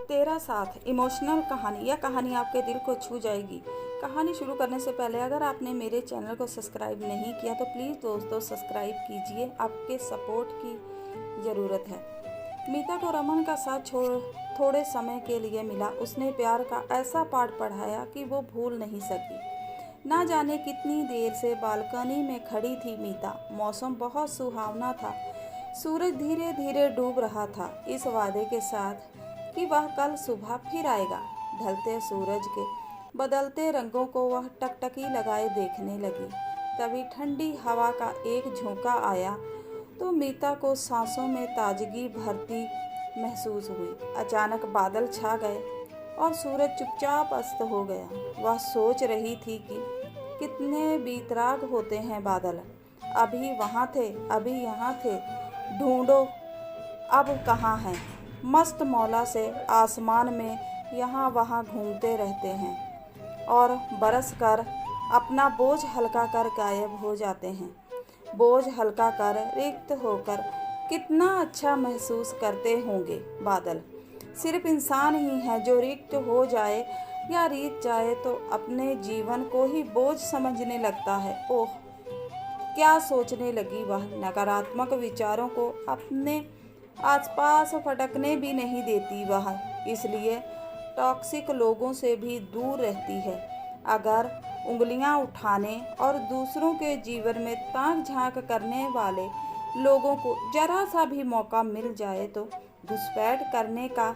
तेरा साथ इमोशनल कहानी। यह कहानी आपके दिल को छू जाएगी। कहानी शुरू करने से पहले अगर आपने मेरे चैनल को सब्सक्राइब नहीं किया तो प्लीज़ दोस्तों सब्सक्राइब कीजिए। आपके सपोर्ट की ज़रूरत है। मीता को रमन का साथ थोड़े समय के लिए मिला। उसने प्यार का ऐसा पाठ पढ़ाया कि वो भूल नहीं सकी। ना जाने कितनी देर से बालकनी में खड़ी थी मीता। मौसम बहुत सुहावना था। सूरज धीरे धीरे डूब रहा था, इस वादे के साथ कि वह कल सुबह फिर आएगा। ढलते सूरज के बदलते रंगों को वह टकटकी लगाए देखने लगी। तभी ठंडी हवा का एक झोंका आया तो मीता को सांसों में ताजगी भरती महसूस हुई। अचानक बादल छा गए और सूरज चुपचाप अस्त हो गया। वह सोच रही थी कि कितने बेतराग होते हैं बादल। अभी वहाँ थे, अभी यहाँ थे, ढूंढो अब कहाँ हैं। मस्त मौला से आसमान में यहाँ वहाँ घूमते रहते हैं और बरस कर अपना बोझ हल्का कर गायब हो जाते हैं। बोझ हल्का कर रिक्त होकर कितना अच्छा महसूस करते होंगे बादल। सिर्फ इंसान ही है जो रिक्त हो जाए या रीत जाए तो अपने जीवन को ही बोझ समझने लगता है। ओह, क्या सोचने लगी वह। नकारात्मक विचारों को अपने आसपास फटकने भी नहीं देती वह, इसलिए टॉक्सिक लोगों से भी दूर रहती है। अगर उंगलियां उठाने और दूसरों के जीवन में ताक झांक करने वाले लोगों को जरा सा भी मौका मिल जाए तो घुसपैठ करने का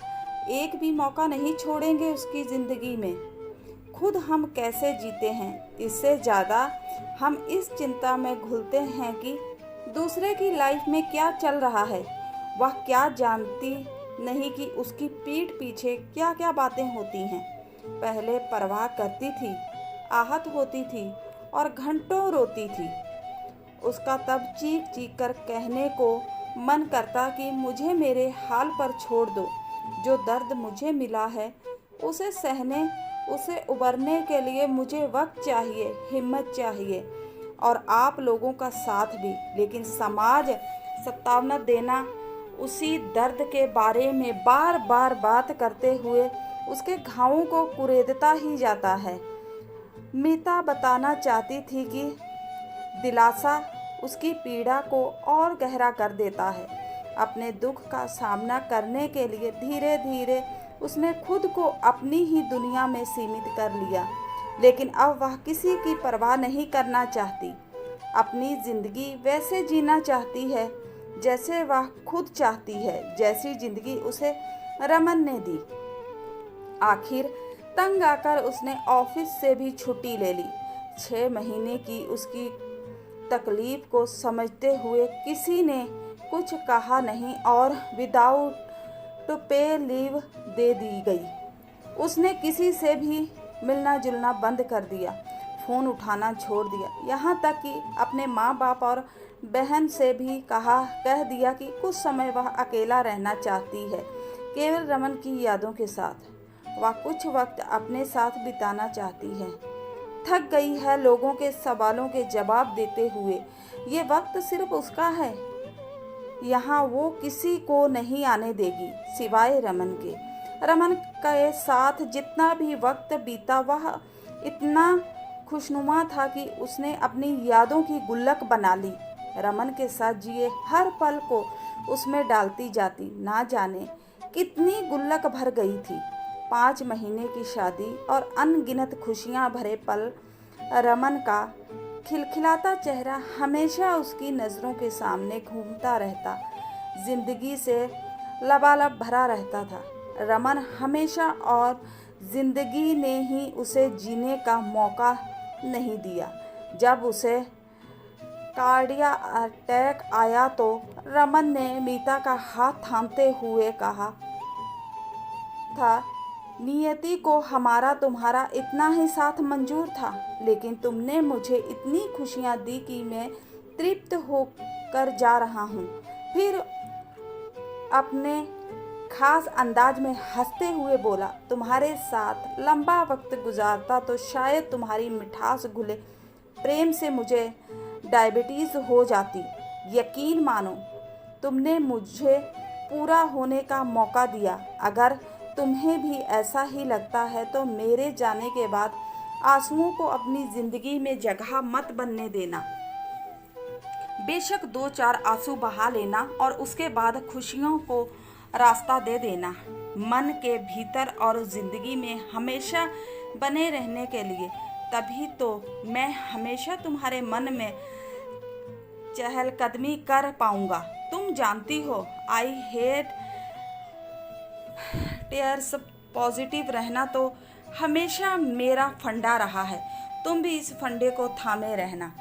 एक भी मौका नहीं छोड़ेंगे उसकी ज़िंदगी में। खुद हम कैसे जीते हैं, इससे ज़्यादा हम इस चिंता में घुलते हैं कि दूसरे की लाइफ में क्या चल रहा है। वह क्या जानती नहीं कि उसकी पीठ पीछे क्या क्या बातें होती हैं। पहले परवाह करती थी, आहत होती थी और घंटों रोती थी। उसका तब चीख चीख कर कहने को मन करता कि मुझे मेरे हाल पर छोड़ दो। जो दर्द मुझे मिला है उसे सहने, उसे उबरने के लिए मुझे वक्त चाहिए, हिम्मत चाहिए और आप लोगों का साथ भी। लेकिन समाज सतावना देना, उसी दर्द के बारे में बार बार बात करते हुए उसके घावों को कुरेदता ही जाता है। मीता बताना चाहती थी कि दिलासा उसकी पीड़ा को और गहरा कर देता है। अपने दुख का सामना करने के लिए धीरे धीरे उसने खुद को अपनी ही दुनिया में सीमित कर लिया। लेकिन अब वह किसी की परवाह नहीं करना चाहती। अपनी ज़िंदगी वैसे जीना चाहती है जैसे वह खुद चाहती है, जैसी ज़िंदगी उसे रमन ने दी। आखिर तंग आकर उसने ऑफिस से भी छुट्टी ले ली। 6 महीने की उसकी तकलीफ को समझते हुए किसी ने कुछ कहा नहीं और विदाउट पे लीव दे दी गई। उसने किसी से भी मिलना जुलना बंद कर दिया, फ़ोन उठाना छोड़ दिया। यहाँ तक कि अपने माँ बाप और बहन से भी कह दिया कि कुछ समय वह अकेला रहना चाहती है, केवल रमन की यादों के साथ। वह कुछ वक्त अपने साथ बिताना चाहती है। थक गई है लोगों के सवालों के जवाब देते हुए। ये वक्त सिर्फ उसका है, यहाँ वो किसी को नहीं आने देगी सिवाय रमन के। रमन के साथ जितना भी वक्त बीता वह इतना खुशनुमा था कि उसने अपनी यादों की गुल्लक बना ली। रमन के साथ जिए हर पल को उसमें डालती जाती। ना जाने कितनी गुल्लक भर गई थी। 5 महीने की शादी और अनगिनत खुशियां भरे पल। रमन का खिलखिलाता चेहरा हमेशा उसकी नज़रों के सामने घूमता रहता, जिंदगी से लबालब भरा रहता था। रमन हमेशा और जिंदगी ने ही उसे जीने का मौका नहीं दिया। जब उसे कार्डिया अटैक आया तो रमन ने मीता का हाथ थामते हुए कहा था, नियति को हमारा तुम्हारा इतना ही साथ मंजूर था, लेकिन तुमने मुझे इतनी खुशियाँ दी कि मैं तृप्त होकर जा रहा हूँ। फिर अपने खास अंदाज में हंसते हुए बोला, तुम्हारे साथ लंबा वक्त गुजारता तो शायद तुम्हारी मिठास घुले प्रेम से मुझे डायबिटीज़ हो जाती। यकीन मानो तुमने मुझे पूरा होने का मौका दिया। अगर तुम्हें भी ऐसा ही लगता है तो मेरे जाने के बाद आंसुओं को अपनी जिंदगी में जगह मत बनने देना। बेशक 2-4 आंसू बहा लेना और उसके बाद खुशियों को रास्ता दे देना। मन के भीतर और जिंदगी में हमेशा बने रहने के लिए, तभी तो मैं हमेशा तुम्हारे मन में चहलकदमी कर पाऊंगा। तुम जानती हो आई हेट टेयर्स, पॉजिटिव रहना तो हमेशा मेरा फंडा रहा है। तुम भी इस फंडे को थामे रहना।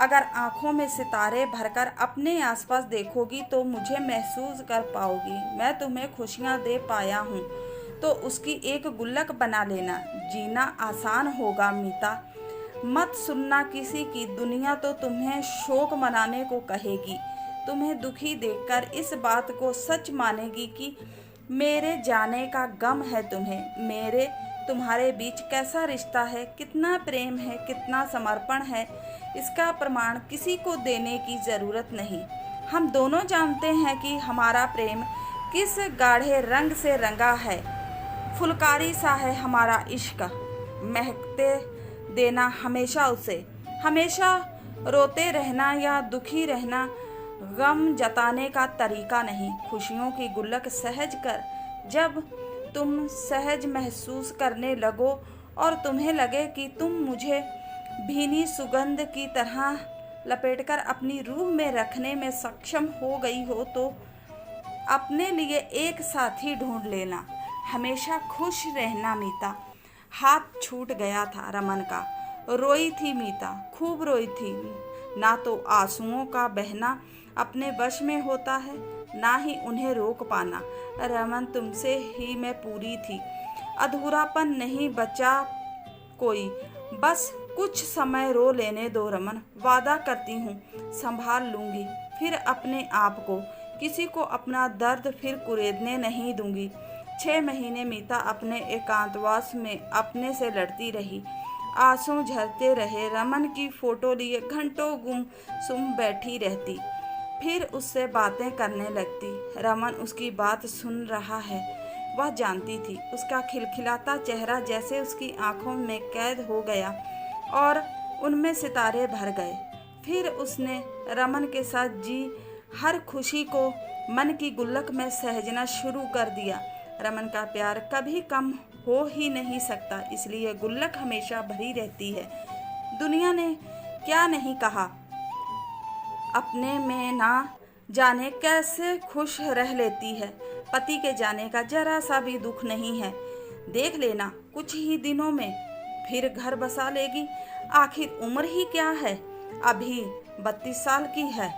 अगर आंखों में सितारे भरकर अपने आसपास देखोगी तो मुझे महसूस कर पाओगी। मैं तुम्हें खुशियाँ दे पाया हूँ तो उसकी एक गुल्लक बना लेना। जीना आसान होगा मीता। मत सुनना किसी की, दुनिया तो तुम्हें शोक मनाने को कहेगी। तुम्हें दुखी देखकर इस बात को सच मानेगी कि मेरे जाने का गम है तुम्हें। मेरे तुम्हारे बीच कैसा रिश्ता है, कितना प्रेम है, कितना समर्पण है, इसका प्रमाण किसी को देने की ज़रूरत नहीं। हम दोनों जानते हैं कि हमारा प्रेम किस गाढ़े रंग से रंगा है। फुलकारी सा है हमारा इश्क, महकते देना हमेशा उसे। हमेशा रोते रहना या दुखी रहना गम जताने का तरीका नहीं। खुशियों की गुल्लक सहज कर। जब तुम सहज महसूस करने लगो और तुम्हें लगे कि तुम मुझे भीनी सुगंध की तरह लपेटकर अपनी रूह में रखने में सक्षम हो गई हो तो अपने लिए एक साथी ढूंढ लेना। हमेशा खुश रहना मीता। हाथ छूट गया था रमन का। रोई थी मीता, खूब रोई थी। ना तो आंसुओं का बहना अपने वश में होता है, ना ही उन्हें रोक पाना। रमन तुमसे ही मैं पूरी थी। अधूरापन नहीं बचा कोई। बस कुछ समय रो लेने दो रमन। वादा करती हूँ संभाल लूँगी फिर अपने आप को। किसी को अपना दर्द फिर कुरेदने नहीं दूंगी। 6 महीने मीता अपने एकांतवास में अपने से लड़ती रही। आंसू झरते रहे। रमन की फोटो लिए घंटों गुमसुम बैठी रहती, फिर उससे बातें करने लगती। रमन उसकी बात सुन रहा है, वह जानती थी। उसका खिलखिलाता चेहरा जैसे उसकी आंखों में कैद हो गया और उनमें सितारे भर गए। फिर उसने रमन के साथ जी हर खुशी को मन की गुल्लक में सहेजना शुरू कर दिया। रमन का प्यार कभी कम हो ही नहीं सकता, इसलिए गुल्लक हमेशा भरी रहती है। दुनिया ने क्या नहीं कहा, अपने में ना जाने कैसे खुश रह लेती है। पति के जाने का जरा सा भी दुख नहीं है। देख लेना कुछ ही दिनों में फिर घर बसा लेगी। आखिर उम्र ही क्या है, अभी 32 साल की है।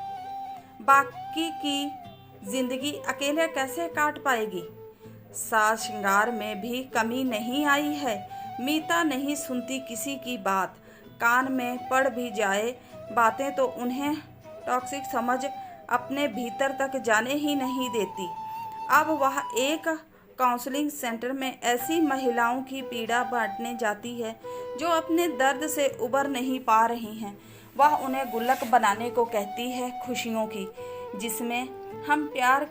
बाकी की जिंदगी अकेले कैसे काट पाएगी। साज श्रृंगार में भी कमी नहीं आई है। मीता नहीं सुनती किसी की बात। कान में पड़ भी जाए बातें तो उन्हें टॉक्सिक समझ अपने भीतर तक जाने ही नहीं देती। अब वह एक काउंसलिंग सेंटर में ऐसी महिलाओं की पीड़ा बांटने जाती है जो अपने दर्द से उबर नहीं पा रही हैं। वह उन्हें गुल्लक बनाने को कहती है खुशियों की, जिससे हम प्यार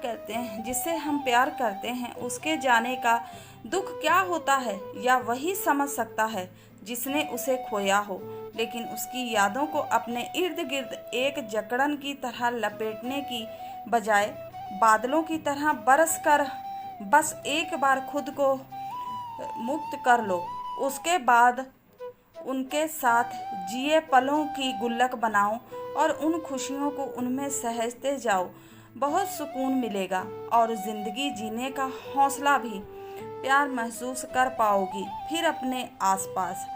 करते हैं। उसके जाने का दुख क्या होता है या वही समझ सकता है जिसने उसे खोया हो। लेकिन उसकी यादों को अपने इर्द गिर्द एक जकड़न की तरह लपेटने की बजाय बादलों की तरह बरस कर बस एक बार खुद को मुक्त कर लो। उसके बाद उनके साथ जिए पलों की गुल्लक बनाओ और उन खुशियों को उनमें सहेजते जाओ। बहुत सुकून मिलेगा और ज़िंदगी जीने का हौसला भी। प्यार महसूस कर पाओगी फिर अपने आसपास।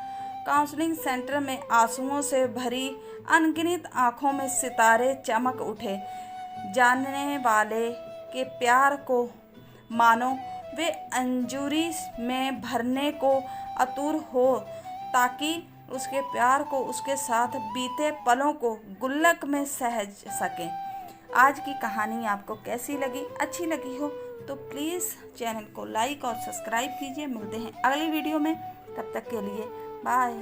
काउंसलिंग सेंटर में आंसुओं से भरी अनगिनत आँखों में सितारे चमक उठे। जानने वाले के प्यार को मानो वे अंजूरी में भरने को आतुर हो, ताकि उसके प्यार को, उसके साथ बीते पलों को गुल्लक में सहेज सकें। आज की कहानी आपको कैसी लगी? अच्छी लगी हो तो प्लीज़ चैनल को लाइक और सब्सक्राइब कीजिए। मिलते हैं अगली वीडियो में, तब तक के लिए बाय।